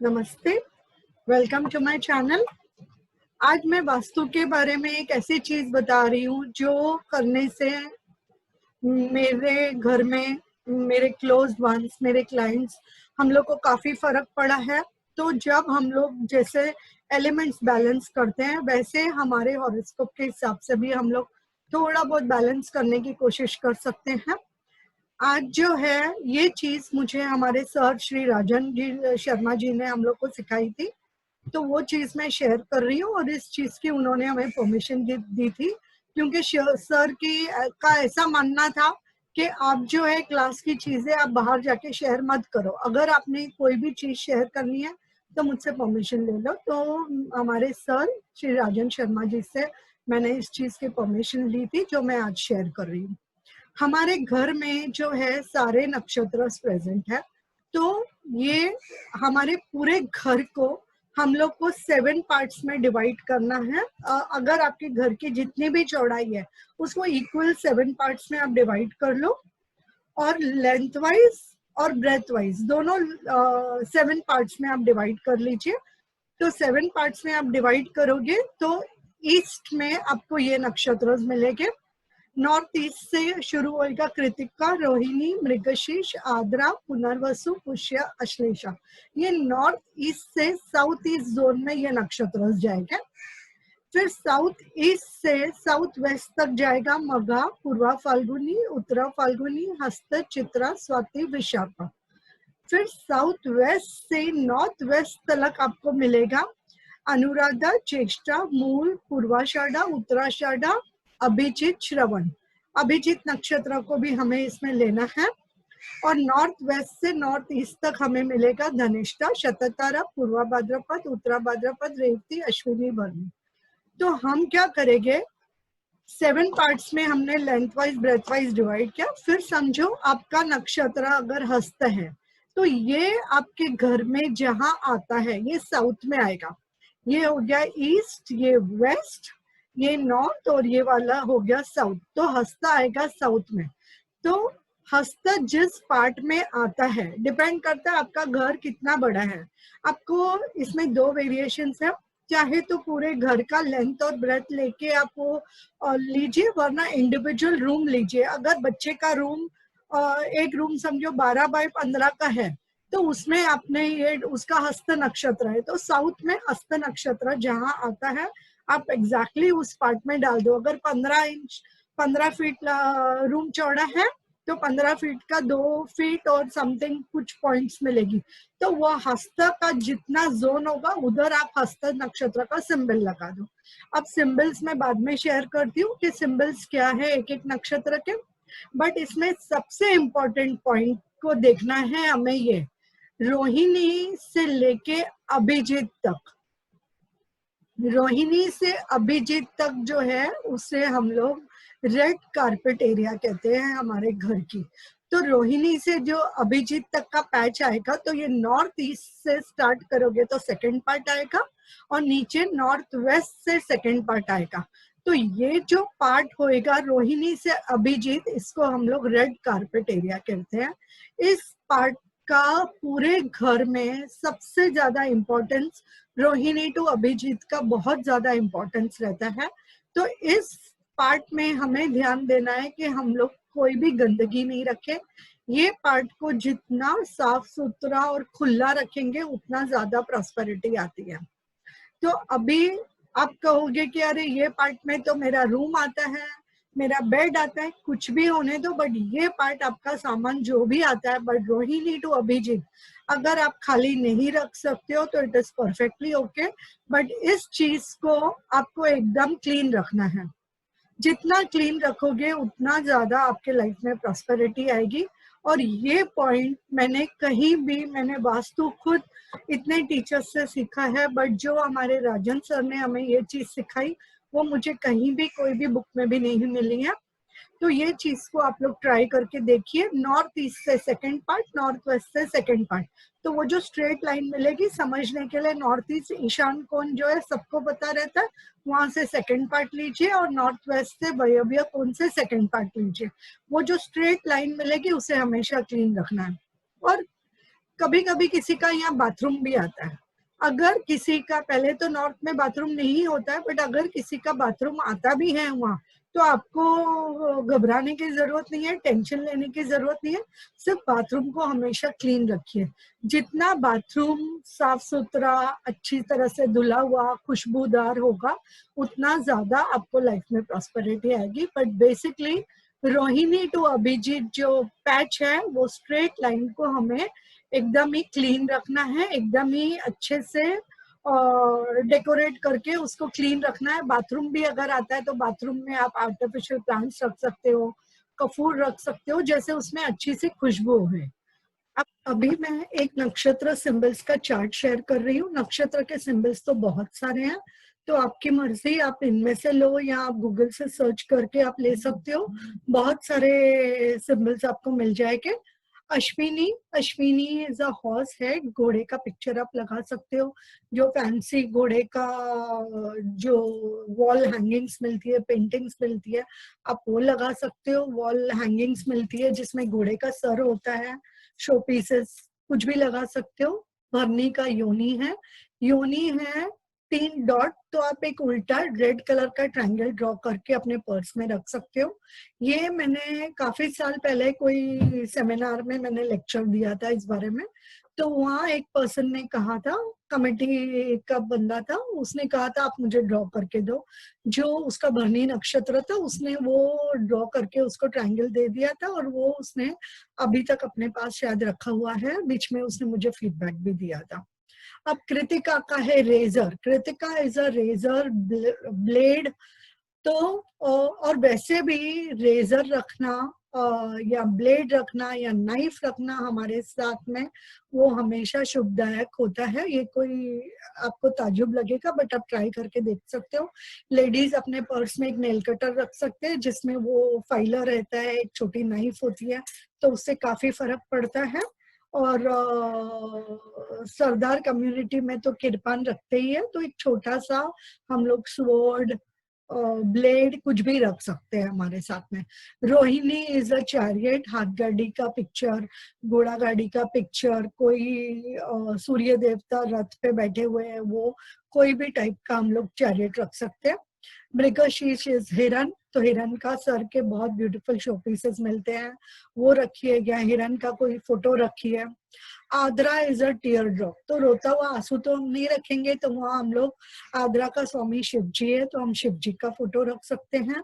नमस्ते, welcome to my channel. आज मैं वास्तु के बारे में एक ऐसी चीज बता रही हूँ जो करने से मेरे घर में मेरे क्लोज वंस, मेरे क्लाइंट्स, हम लोग को काफी फर्क पड़ा है। तो जब हम लोग जैसे एलिमेंट्स बैलेंस करते हैं, वैसे हमारे हॉरोस्कोप के हिसाब से भी हम लोग थोड़ा बहुत बैलेंस करने की कोशिश कर सकते हैं। आज जो है ये चीज मुझे हमारे सर श्री राजन जी शर्मा जी ने हम लोग को सिखाई थी, तो वो चीज मैं शेयर कर रही हूँ। और इस चीज की उन्होंने हमें परमिशन दी थी, क्योंकि सर की का ऐसा मानना था कि आप जो है क्लास की चीजें आप बाहर जाके शेयर मत करो। अगर आपने कोई भी चीज शेयर करनी है तो मुझसे परमिशन ले लो। तो हमारे सर श्री राजन शर्मा जी से मैंने इस चीज की परमिशन ली थी, जो मैं आज शेयर कर रही हूँ। हमारे घर में जो है सारे नक्षत्र प्रेजेंट है, तो ये हमारे पूरे घर को हम लोग को 7 पार्ट्स में डिवाइड करना है। अगर आपके घर की जितनी भी चौड़ाई है उसको इक्वल 7 पार्ट्स में आप डिवाइड कर लो, और लेंथ वाइज और ब्रेथ वाइज दोनों 7 पार्ट्स में आप डिवाइड कर लीजिए। तो 7 पार्ट्स में आप डिवाइड करोगे तो ईस्ट में आपको ये नक्षत्र मिलेंगे। नॉर्थ ईस्ट से शुरू होगा कृतिका, रोहिणी, मृगशीर्ष, आद्रा, पुनर्वसु, पुष्य, अश्लेषा। ये नॉर्थ ईस्ट से साउथ ईस्ट जोन में ये नक्षत्र जाएगा। फिर साउथ ईस्ट से साउथ वेस्ट तक जाएगा मघा, पूर्वा फाल्गुनी, उत्तरा फाल्गुनी, हस्त, चित्रा, स्वाति, विशाखा। फिर साउथ वेस्ट से नॉर्थ वेस्ट तक आपको मिलेगा अनुराधा, चेष्टा, मूल, पूर्वाषाढ़ा, उत्तराषाढ़ा, अभिजित, श्रवण। अभिजित नक्षत्र को भी हमें इसमें लेना है। और नॉर्थ वेस्ट से नॉर्थ ईस्ट तक हमें मिलेगा धनिष्ठा, शततारा, पूर्वा भाद्रपद, उत्तरा भाद्रपद, रेवती, अश्विनी, भरणी। तो हम क्या करेंगे, 7 पार्ट्स में हमने lengthwise breadthwise divide किया। फिर समझो आपका नक्षत्र अगर हस्त है तो ये आपके घर में जहां आता है ये साउथ में आएगा। ये हो गया ईस्ट, ये वेस्ट, ये नॉर्थ, और ये वाला हो गया साउथ। तो हस्त आएगा साउथ में। तो हस्त जिस पार्ट में आता है डिपेंड करता है आपका घर कितना बड़ा है। आपको इसमें 2 वेरिएशंस है, चाहे तो पूरे घर का लेंथ और ब्रेथ लेके आप वो लीजिए, वरना इंडिविजुअल रूम लीजिए। अगर बच्चे का रूम एक रूम समझो 12 बाय 15 का है तो उसमें आपने ये उसका हस्त नक्षत्र है, तो साउथ में हस्त नक्षत्र जहां आता है आप एग्जैक्टली उस पार्ट में डाल दो। अगर 15 फीट रूम चौड़ा है तो 15 फीट का 2 फीट और समथिंग कुछ पॉइंट्स मिलेगी। तो वो हस्त का जितना जोन होगा उधर आप हस्त नक्षत्र का सिंबल लगा दो। अब सिंबल्स मैं बाद में शेयर करती हूँ कि सिंबल्स क्या है एक एक नक्षत्र के। बट इसमें सबसे इम्पोर्टेंट पॉइंट को देखना है हमें, ये रोहिणी से लेके अभिजीत तक। रोहिणी से अभिजीत तक जो है उसे हम लोग रेड कारपेट एरिया कहते हैं हमारे घर की। तो रोहिणी से जो अभिजीत तक का पैच आएगा, तो ये नॉर्थ ईस्ट से स्टार्ट करोगे तो सेकंड पार्ट आएगा, और नीचे नॉर्थ वेस्ट से सेकंड पार्ट आएगा। तो ये जो पार्ट होएगा रोहिणी से अभिजीत, इसको हम लोग रेड कारपेट एरिया कहते हैं। इस पार्ट का पूरे घर में सबसे ज्यादा इम्पोर्टेंस रोहिणी टू अभिजीत का बहुत ज्यादा इम्पोर्टेंस रहता है। तो इस पार्ट में हमें ध्यान देना है कि हम लोग कोई भी गंदगी नहीं रखें। ये पार्ट को जितना साफ सुथरा और खुला रखेंगे उतना ज्यादा प्रॉस्पेरिटी आती है। तो अभी आप कहोगे कि अरे ये पार्ट में तो मेरा रूम आता है, मेरा बेड आता है, कुछ भी होने दो, बट ये पार्ट आपका सामान जो भी आता है, बट रोहिणी टू अभिजीत अगर आप खाली नहीं रख सकते हो तो it is perfectly okay. But इस चीज को आपको एकदम क्लीन रखना है। जितना क्लीन रखोगे उतना ज्यादा आपके लाइफ में प्रॉस्पेरिटी आएगी। और ये पॉइंट मैंने वास्तु खुद इतने टीचर्स से सीखा है, बट जो हमारे राजन सर ने हमें ये चीज सिखाई वो मुझे कहीं भी कोई भी बुक में भी नहीं मिली है। तो ये चीज को आप लोग ट्राई करके देखिए। नॉर्थ ईस्ट से सेकंड पार्ट, नॉर्थ वेस्ट से सेकंड पार्ट। तो वो जो स्ट्रेट लाइन मिलेगी समझने के लिए, नॉर्थ ईस्ट ईशान कोण जो है सबको पता रहता है, वहां से सेकंड पार्ट लीजिए, और नॉर्थ वेस्ट से वायव्य कोण से सेकंड पार्ट लीजिए। वो जो स्ट्रेट लाइन मिलेगी उसे हमेशा क्लीन रखना है। और कभी कभी किसी का यहाँ बाथरूम भी आता है। अगर किसी का, पहले तो नॉर्थ में बाथरूम नहीं होता है, बट अगर किसी का बाथरूम आता भी है वहाँ, तो आपको घबराने की जरूरत नहीं है, टेंशन लेने की जरूरत नहीं है। सिर्फ बाथरूम को हमेशा क्लीन रखिए। जितना बाथरूम साफ सुथरा, अच्छी तरह से धुला हुआ, खुशबूदार होगा, उतना ज्यादा आपको लाइफ में प्रॉस्पेरिटी आएगी। But basically Rohini to Abhijit जो पैच है, वो स्ट्रेट लाइन को हमें एकदम ही क्लीन रखना है, एकदम ही अच्छे से और डेकोरेट करके उसको क्लीन रखना है। बाथरूम भी अगर आता है तो बाथरूम में आप आर्टिफिशियल प्लांट्स रख सकते हो, कपूर रख सकते हो, जैसे उसमें अच्छी सी खुशबू है। अब अभी मैं एक नक्षत्र सिंबल्स का चार्ट शेयर कर रही हूँ। नक्षत्र के सिंबल्स तो बहुत सारे हैं, तो आपकी मर्जी, आप इनमें से लो या आप गूगल से सर्च करके आप ले सकते हो। बहुत सारे सिंबल्स आपको मिल जाएंगे। Ashwini, Ashwini is a horse है, घोड़े का पिक्चर आप लगा सकते हो। जो फैंसी घोड़े का जो वॉल हैंगिंग्स मिलती है, पेंटिंग्स मिलती है, आप वो लगा सकते हो। वॉल हैंगिंग्स मिलती है जिसमें घोड़े का सर होता है, शो पीसेस कुछ भी लगा सकते हो। भरनी का योनी है, योनी है 3 डॉट, तो आप एक उल्टा रेड कलर का ट्रायंगल ड्रॉ करके अपने पर्स में रख सकते हो। ये मैंने काफी साल पहले कोई सेमिनार में मैंने लेक्चर दिया था इस बारे में। तो वहाँ एक पर्सन ने कहा था, कमेटी का बंदा था, उसने कहा था आप मुझे ड्रॉ करके दो। जो उसका भरनी नक्षत्र था, उसने वो ड्रॉ करके उसको ट्रायंगल दे दिया था, और वो उसने अभी तक अपने पास शायद रखा हुआ है। बीच में उसने मुझे फीडबैक भी दिया था। अब कृतिका का है razor, Krittika is a razor blade. तो और वैसे भी रेजर रखना या ब्लेड रखना या नाइफ रखना हमारे साथ में, वो हमेशा शुभदायक होता है। ये कोई आपको ताजुब लगेगा, बट आप ट्राई करके देख सकते हो। लेडीज अपने पर्स में एक नेल कटर रख सकते हैं जिसमें वो फाइलर रहता है, एक छोटी नाइफ होती है, तो उससे काफी फर्क पड़ता है। और सरदार कम्युनिटी में तो किरपान रखते ही है, तो एक छोटा सा हम लोग स्वॉर्ड, ब्लेड कुछ भी रख सकते हैं हमारे साथ में। रोहिणी इज अ चैरियट, हाथ गाड़ी का पिक्चर, घोड़ा गाड़ी का पिक्चर, कोई सूर्य देवता रथ पे बैठे हुए हैं, वो कोई भी टाइप का हम लोग चैरियट रख सकते हैं। मृगशीर्ष इज हिरन, तो हिरन का सर के बहुत ब्यूटीफुल शो पीसेस मिलते हैं, वो रखिए, या हिरन का कोई फोटो रखिए। Ardra is a teardrop, तो रोता हुआ आंसू तो हम नहीं रखेंगे, तो वहां हम लोग, आद्रा का स्वामी शिव जी है, तो हम शिव जी का फोटो रख सकते हैं।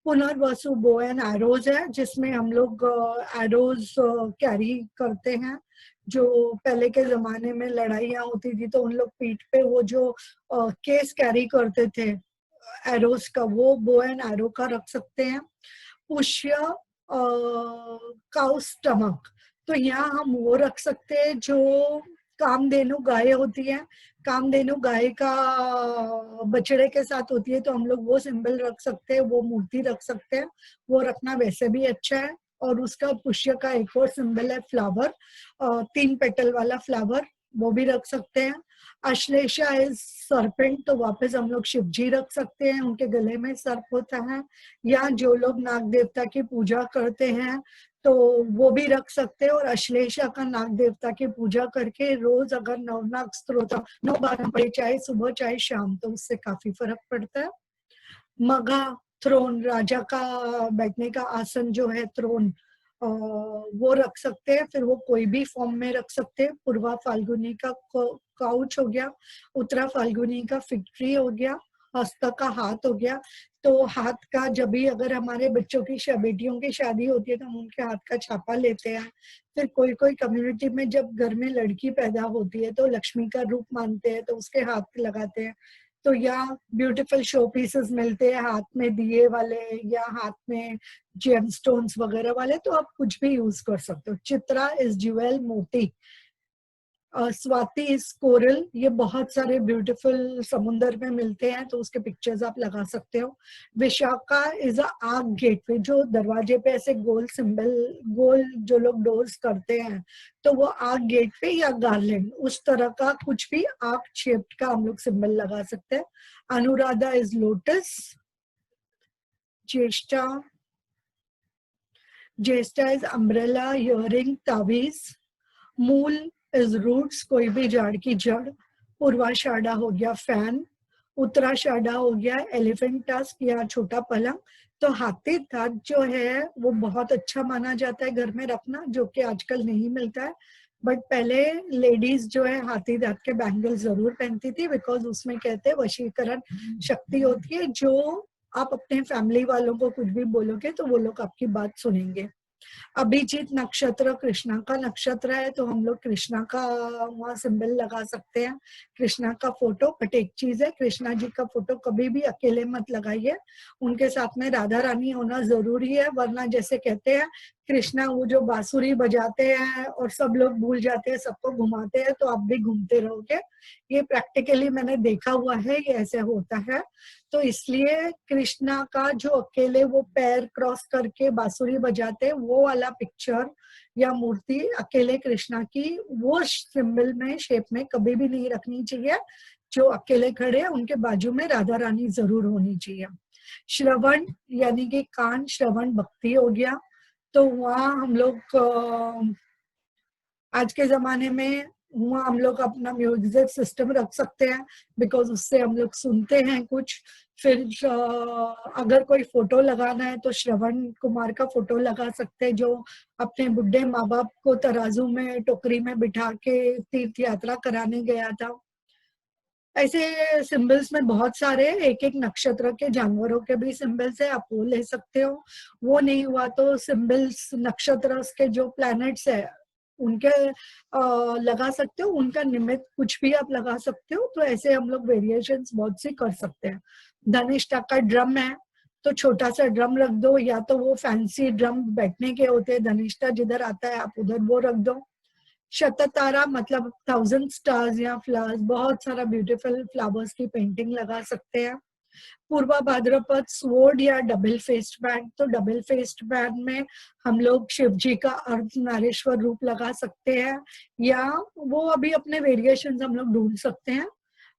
पुनर्वसु बो एंड एरोज है, जिसमें हम लोग एरोज कैरी करते हैं। जो पहले के जमाने में लड़ाइयाँ होती थी तो उन लोग पीठ पे वो जो केस कैरी करते थे एरोज का, वो बो एंड एरो का रख सकते हैं। पुष्य काउ स्टमक, तो यहाँ हम वो रख सकते हैं जो कामधेनु गाय होती है, कामधेनु गाय का बछड़े के साथ होती है, तो हम लोग वो सिंबल रख सकते हैं, वो मूर्ति रख सकते हैं। वो रखना वैसे भी अच्छा है। और उसका पुष्य का एक और सिंबल है फ्लावर, 3 पेटल वाला फ्लावर, वो भी रख सकते हैं। अश्लेषा इज सरपेंट, तो वापस हम लोग शिव जी रख सकते हैं, उनके गले में सर्प होता है। या जो लोग नाग देवता की पूजा करते हैं तो वो भी रख सकते हैं। और अश्लेषा का नाग देवता की पूजा करके रोज अगर नवनाग स्तोत्र 9 बार हम पढ़े, चाहे सुबह चाहे शाम, तो उससे काफी फर्क पड़ता है। मगा, थ्रोन, राजा का बैठने का आसन जो है थ्रोन, वो रख सकते हैं। फिर वो कोई भी फॉर्म में रख सकते हैं। पूर्वा फाल्गुनी का काउच हो गया, उत्तरा फाल्गुनी का फिग ट्री हो गया, हस्त का हाथ हो गया। तो हाथ का जब भी अगर हमारे बच्चों की बेटियों की शादी होती है तो हम उनके हाथ का छापा लेते हैं। फिर कोई कोई कम्युनिटी में जब घर में लड़की पैदा होती है तो लक्ष्मी का रूप मानते हैं, तो उसके हाथ लगाते हैं। तो यहाँ ब्यूटीफुल शो पीसेस मिलते हैं, हाथ में दिए वाले या हाथ में जेम स्टोन्स वगैरह वाले, तो आप कुछ भी यूज कर सकते हो। चित्रा इज ज्वेल मोती, स्वाति इज कोरल, ये बहुत सारे ब्यूटीफुल समुंदर में मिलते हैं, तो उसके पिक्चर्स आप लगा सकते हो। विशाखा इज अ आग गेटवे, जो दरवाजे पे ऐसे गोल सिंबल, गोल जो लोग डोर्स करते हैं, तो वो आग गेटवे या गार्लैंड, उस तरह का कुछ भी आग शेप्ड का हम लोग सिंबल लगा सकते हैं। Anuradha is lotus. Jyeshtha, Jyeshtha is umbrella, earring, तावीज। मूल इज रूट्स, कोई भी झाड़ की जड़। पूर्वाषाढ़ा हो गया फैन। उत्तराषाढ़ा हो गया एलिफेंट टस्क या छोटा पलंग। तो हाथी दांत जो है वो बहुत अच्छा माना जाता है घर में रखना, जो कि आजकल नहीं मिलता है। बट पहले लेडीज जो है हाथी दांत के बैंगल जरूर पहनती थी, बिकॉज उसमें कहते हैं वशीकरण शक्ति होती है, जो आप अपने फैमिली वालों को कुछ भी बोलोगे तो वो लोग आपकी बात सुनेंगे। अभिजीत नक्षत्र कृष्णा का नक्षत्र है, तो हम लोग कृष्णा का वहाँ सिंबल लगा सकते हैं, कृष्णा का फोटो। बट एक चीज है, कृष्णा जी का फोटो कभी भी अकेले मत लगाइए, उनके साथ में राधा रानी होना जरूरी है। वरना जैसे कहते हैं कृष्णा वो जो बांसुरी बजाते हैं और सब लोग भूल जाते हैं, सबको घुमाते हैं, तो आप भी घूमते रहोगे। ये प्रैक्टिकली मैंने देखा हुआ है, ये ऐसे होता है। तो इसलिए कृष्णा का जो अकेले वो पैर क्रॉस करके बांसुरी बजाते हैं, वो वाला पिक्चर या मूर्ति अकेले कृष्णा की वो सिंबल में शेप में कभी भी नहीं रखनी चाहिए। जो अकेले खड़े हैं उनके बाजू में राधा रानी जरूर होनी चाहिए। श्रवण यानी कि कान, श्रवण भक्ति हो गया। तो वहाँ हम लोग आज के जमाने में वहाँ हम लोग अपना म्यूजिक सिस्टम रख सकते हैं, बिकॉज उससे हम लोग सुनते हैं कुछ। फिर अगर कोई फोटो लगाना है तो श्रवण कुमार का फोटो लगा सकते हैं, जो अपने बुढ़े माँ बाप को तराजू में टोकरी में बिठा के तीर्थ यात्रा कराने गया था। ऐसे सिंबल्स में बहुत सारे, एक एक नक्षत्र के जानवरों के भी सिंबल्स है, आप वो ले सकते हो। वो नहीं हुआ तो सिंबल्स नक्षत्र के जो प्लैनेट्स है उनके लगा सकते हो, उनका निमित्त कुछ भी आप लगा सकते हो। तो ऐसे हम लोग वेरिएशंस बहुत सी कर सकते हैं। धनिष्ठा का ड्रम है, तो छोटा सा ड्रम रख दो, या तो वो फैंसी ड्रम बैठने के होते हैं, धनिष्ठा जिधर आता है आप उधर वो रख दो। शततारा मतलब 1000 स्टार्स या फ्लावर्स, बहुत सारा ब्यूटीफुल फ्लावर्स की पेंटिंग लगा सकते हैं। पूर्वा भाद्रपद स्वॉर्ड या डबल फेस्ड बैग, तो डबल फेस्ड बैग में हम लोग शिव जी का अर्धनारीश्वर रूप लगा सकते हैं, या वो अभी अपने वेरिएशंस हम लोग ढूंढ सकते हैं।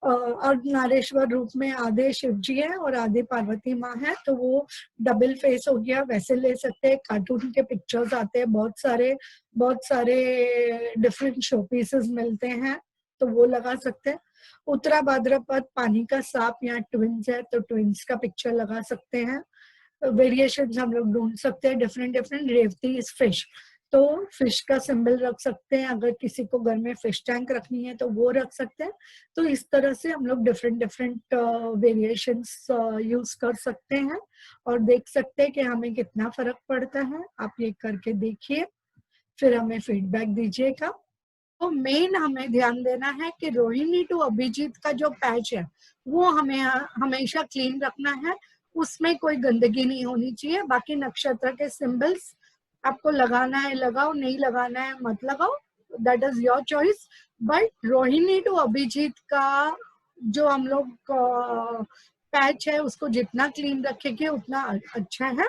अर्धनारीश्वर रूप में आधे शिव जी है और आधे पार्वती माँ है, तो वो डबल फेस हो गया, वैसे ले सकते हैं। कार्टून के पिक्चर्स आते हैं बहुत सारे डिफरेंट शो पीसेस मिलते हैं, तो वो लगा सकते हैं। उत्तरा भाद्रपद पानी का सांप या ट्विंस है, तो ट्विंस का पिक्चर लगा सकते हैं। वेरिएशंस हम लोग ढूंढ सकते हैं different different. Revati is fish, तो फिश का सिंबल रख सकते हैं। अगर किसी को घर में फिश टैंक रखनी है तो वो रख सकते हैं। तो इस तरह से हम लोग डिफरेंट डिफरेंट वेरिएशंस यूज कर सकते हैं और देख सकते हैं कि हमें कितना फर्क पड़ता है। आप ये करके देखिए, फिर हमें फीडबैक दीजिएगा। तो मेन हमें ध्यान देना है कि रोहिणी टू अभिजीत का जो पैच है वो हमें हमेशा क्लीन रखना है, उसमें कोई गंदगी नहीं होनी चाहिए। बाकी नक्षत्र के सिंबल्स आपको लगाना है लगाओ, नहीं लगाना है मत लगाओ, that is your choice. But Rohini to Abhijit का जो हम लोग पैच है उसको जितना क्लीन रखेंगे उतना अच्छा है।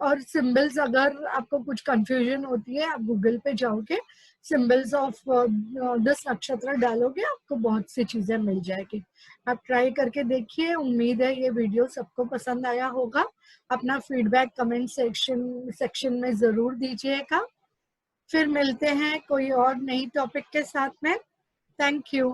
और सिंबल्स अगर आपको कुछ कंफ्यूजन होती है, आप गूगल पे जाओगे, सिंबल्स ऑफ दिस नक्षत्र डालोगे, आपको बहुत सी चीजें मिल जाएगी। आप ट्राई करके देखिए। उम्मीद है ये वीडियो सबको पसंद आया होगा। अपना फीडबैक कमेंट सेक्शन में जरूर दीजिएगा। फिर मिलते हैं कोई और नई टॉपिक के साथ में। Thank you.